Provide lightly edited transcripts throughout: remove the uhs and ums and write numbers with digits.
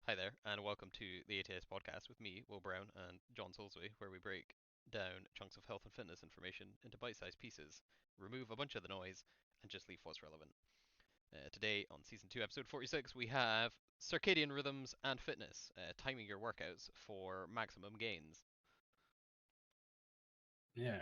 Hi there, and welcome to the ATS podcast with me, Will Brown, and John Soulsby, where we break down chunks of health and fitness information into bite-sized pieces, remove a bunch of the noise, and just leave what's relevant. Today, on season 2, episode 46, we have circadian rhythms and fitness, timing your workouts for maximum gains. Yeah.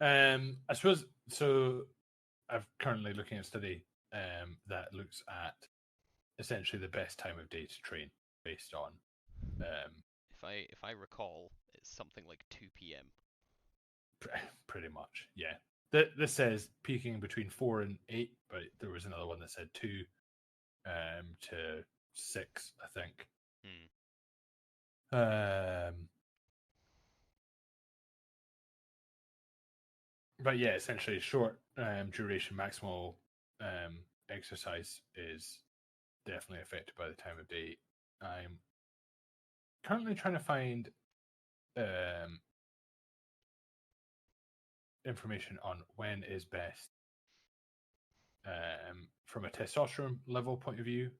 I suppose so. I'm currently looking at a study that looks at essentially the best time of day to train based on um, If I recall, it's something like 2 p.m. pretty much. Yeah. This says peaking between 4 and 8, but there was another one that said 2 to 6, I think. Hmm. Um, but yeah, essentially short duration maximal exercise is definitely affected by the time of day. I'm currently trying to find um, information on when is best from a testosterone level point of view,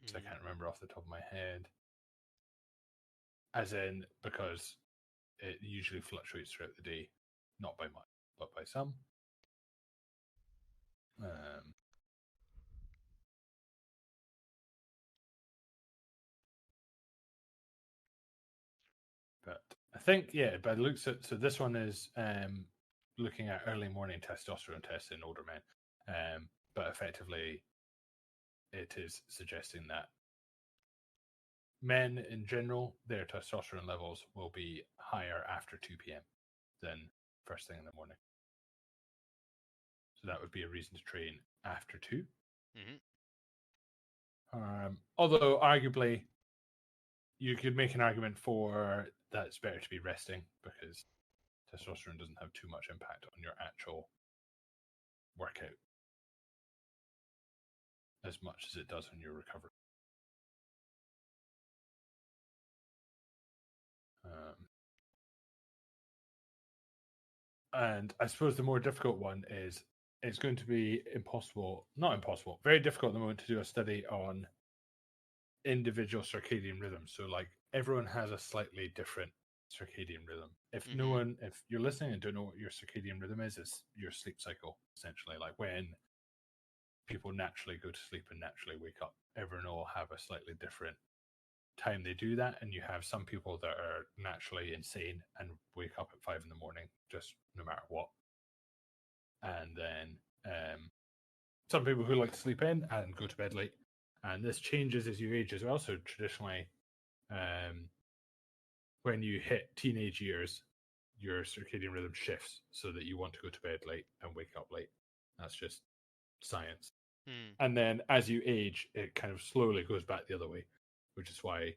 because I Mm-hmm. can't remember off the top of my head. As in, because it usually fluctuates throughout the day, not by much, but by some. Um, but I think, yeah, by the looks at so this one is looking at early morning testosterone tests in older men, but effectively it is suggesting that men in general, their testosterone levels will be higher after 2 p.m. than first thing in the morning. So that would be a reason to train after 2. Mm-hmm. Although, arguably, you could make an argument for that it's better to be resting because testosterone doesn't have too much impact on your actual workout as much as it does on your recovery. Um, and I suppose the more difficult one is it's going to be impossible, not impossible, very difficult at the moment to do a study on individual circadian rhythms. So, like, everyone has a slightly different circadian rhythm. Mm-hmm. If you're listening and don't know what your circadian rhythm is, it's your sleep cycle, essentially. Like when people naturally go to sleep and naturally wake up, everyone will have a slightly different time they do that. And you have some people that are naturally insane and wake up at 5 in the morning, just no matter what. And then some people who like to sleep in and go to bed late. And this changes as you age as well. So traditionally, um, when you hit teenage years, your circadian rhythm shifts so that you want to go to bed late and wake up late. That's just science. Hmm. And then as you age, it kind of slowly goes back the other way, which is why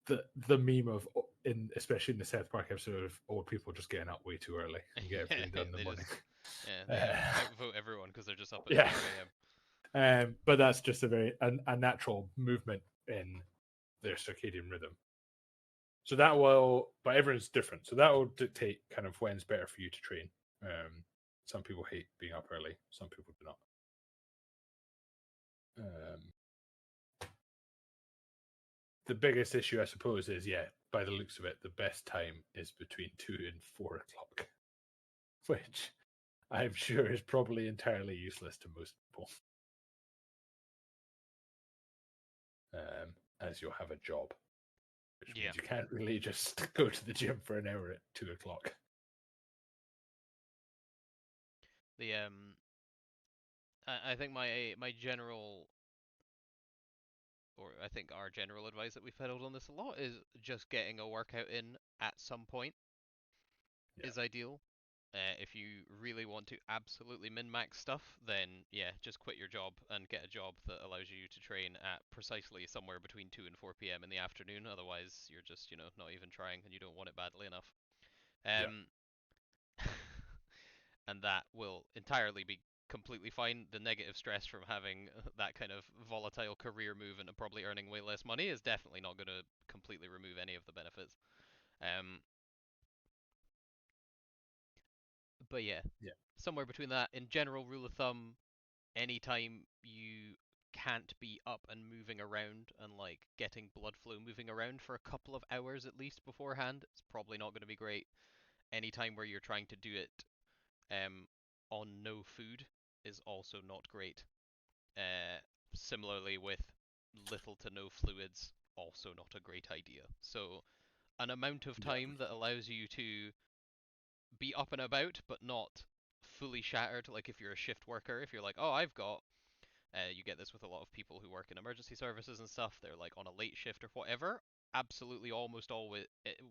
the meme of in especially in the South Park episode of old people just getting up way too early and get everything done in the They morning. just, yeah, they Uh, outvote everyone because they're just up at yeah, 5 a.m. but that's just a natural movement in their circadian rhythm. So that will, but everyone's different. So that will dictate kind of when's better for you to train. Some people hate being up early. Some people do not. Um, the biggest issue, I suppose, is yeah. By the looks of it, the best time is between 2 and 4 o'clock, which I'm sure is probably entirely useless to most people, as you'll have a job, which Yeah. means you can't really just go to the gym for an hour at 2 o'clock. The I think my general, or I think our general advice that we've peddled on this a lot is just getting a workout in at some point Yeah, is ideal. If you really want to absolutely min-max stuff, then yeah, just quit your job and get a job that allows you to train at precisely somewhere between 2 and 4 p.m. in the afternoon. Otherwise, you're just, not even trying and you don't want it badly enough. yeah, Um, and that will entirely be completely fine. The negative stress from having that kind of volatile career move and probably earning way less money is definitely not going to completely remove any of the benefits. Um, but yeah, yeah, somewhere between that. In general, rule of thumb, anytime you can't be up and moving around and like getting blood flow moving around for a couple of hours at least beforehand, it's probably not going to be great. Anytime where you're trying to do it um, on no food is also not great. Uh, Similarly with little to no fluids, also not a great idea. So an amount of Yeah. time that allows you to be up and about but not fully shattered. Like if you're a shift worker, if you're like, oh, I've got you get this with a lot of people who work in emergency services and stuff. They're like on a late shift or whatever. Absolutely, almost always,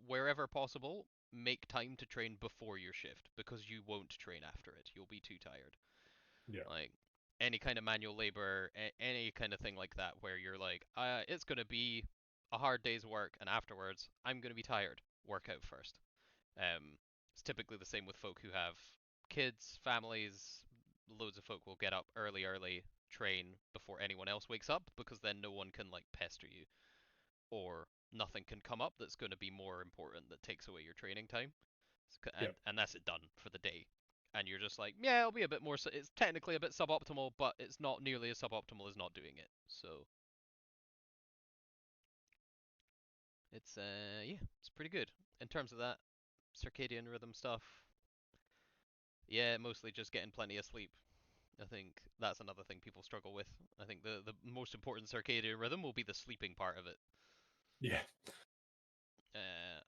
wherever possible, make time to train before your shift because you won't train after it. You'll be too tired. Yeah. Like any kind of manual labor, any kind of thing like that, where you're like, it's gonna be a hard day's work, and afterwards I'm gonna be tired. Work out first. It's typically the same with folk who have kids, families. Loads of folk will get up early, train before anyone else wakes up because then no one can like pester you or nothing can come up that's going to be more important that takes away your training time. Yeah. And that's it done for the day. And you're just like, yeah, it'll be a bit more. It's technically a bit suboptimal, but it's not nearly as suboptimal as not doing it. So it's yeah, it's pretty good in terms of that circadian rhythm stuff. Yeah, mostly just getting plenty of sleep. I think that's another thing people struggle with. I think the most important circadian rhythm will be the sleeping part of it. Yeah. Uh,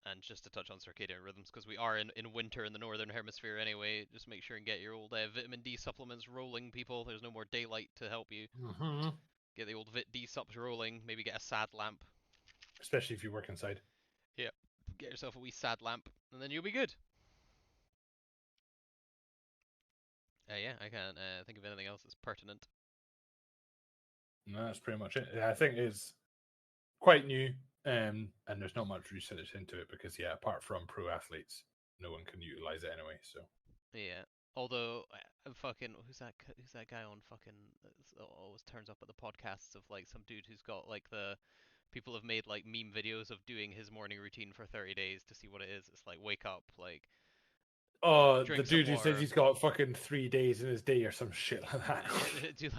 and just to touch on circadian rhythms, because we are in winter in the northern hemisphere anyway, just make sure and get your old vitamin D supplements rolling, people. There's no more daylight to help you. Hmm. Get the old Vit D subs rolling. Maybe get a sad lamp. Especially if you work inside. Yeah. Get yourself a wee sad lamp, and then you'll be good. Yeah, I can't think of anything else that's pertinent. No, that's pretty much it. Yeah, I think it's quite new, and there's not much research into it because, yeah, apart from pro athletes, no one can utilize it anyway. So, Yeah. Although, fucking, who's that guy on fucking always turns up at the podcasts of like some dude who's got like the people have made like meme videos of doing his morning routine for 30 days to see what it is. It's like wake up, like oh, the drink some dude who says water. he's got fucking 3 days in his day or some shit like that. Do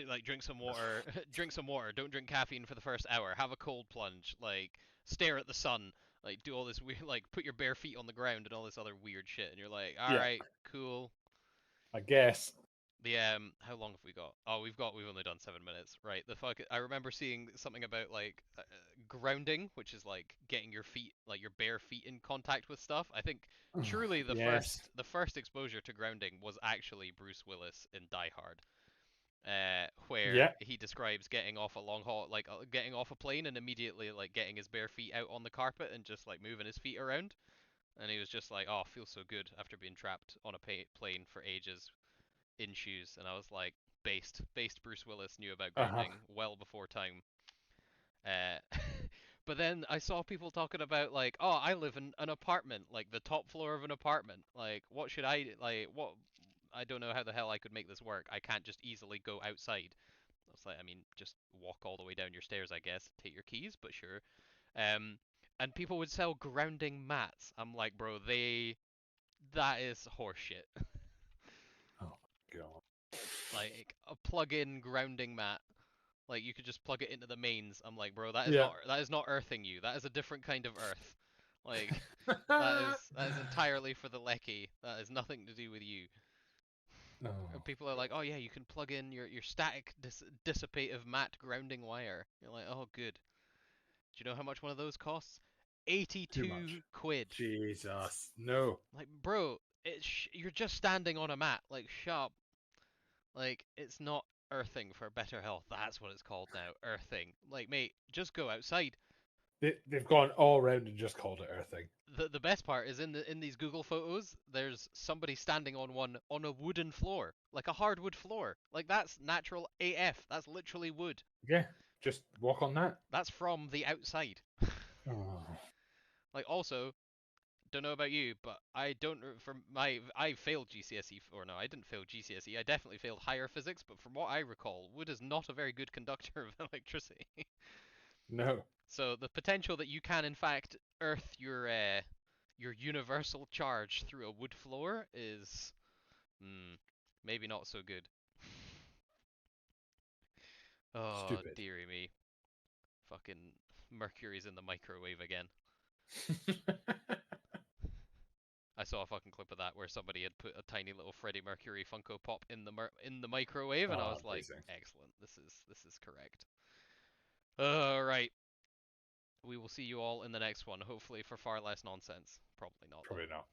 like drink some water, drink some water. Don't drink caffeine for the first hour. Have a cold plunge. Like stare at the sun. Like do all this weird, like put your bare feet on the ground and all this other weird shit. And you're like, all Yeah, right, cool. I guess. The how long have we got? Oh, we've only done 7 minutes. Right. The fuck. I remember seeing something about like grounding, which is like getting your feet, like your bare feet, in contact with stuff. I think truly Yes. the first exposure to grounding was actually Bruce Willis in Die Hard, where Yeah. he describes getting off a long haul, like getting off a plane and immediately like getting his bare feet out on the carpet and just like moving his feet around. And he was just like, "Oh, feels so good after being trapped on a plane for ages in shoes." And I was like, based Bruce Willis knew about Uh huh. grounding well before time. Uh, but then I saw people talking about like, oh, I live in an apartment, like the top floor of an apartment. Like, what should I like? What? I don't know how the hell I could make this work. I can't just easily go outside. I was like, I mean, just walk all the way down your stairs, I guess. Take your keys, but sure. Um, and people would sell grounding mats. I'm like, bro, that is horseshit. Oh my god. Like a plug-in grounding mat. Like you could just plug it into the mains. I'm like, bro, Yeah. that is not earthing you. That is a different kind of earth. Like that is entirely for the lecky. That has nothing to do with you. And Oh, people are like, oh yeah, you can plug in your static dissipative mat grounding wire. You're like, oh good. Do you know how much one of those costs? too much. 82 quid. Jesus. No. Like, bro, you're just standing on a mat. Like, shut up. Like, it's not earthing for better health. That's what it's called now. Earthing. Like, mate, just go outside. They've gone all around and just called it earthing. The best part is in these Google photos, there's somebody standing on one on a wooden floor, like a hardwood floor. Like that's natural AF. That's literally wood. Yeah. Just walk on that. That's from the outside. Oh. Like also, don't know about you, but I don't from my I failed GCSE or no, I didn't fail GCSE. I definitely failed higher physics, but from what I recall, wood is not a very good conductor of electricity. No. So the potential that you can in fact earth your universal charge through a wood floor is maybe not so good. Oh, Stupid. dearie me. Fucking Mercury's in the microwave again. I saw a fucking clip of that where somebody had put a tiny little Freddie Mercury Funko Pop in the microwave, and I Oh, was like, amazing. excellent. This is correct. All right. We will see you all in the next one, hopefully for far less nonsense. Probably not though. Probably not.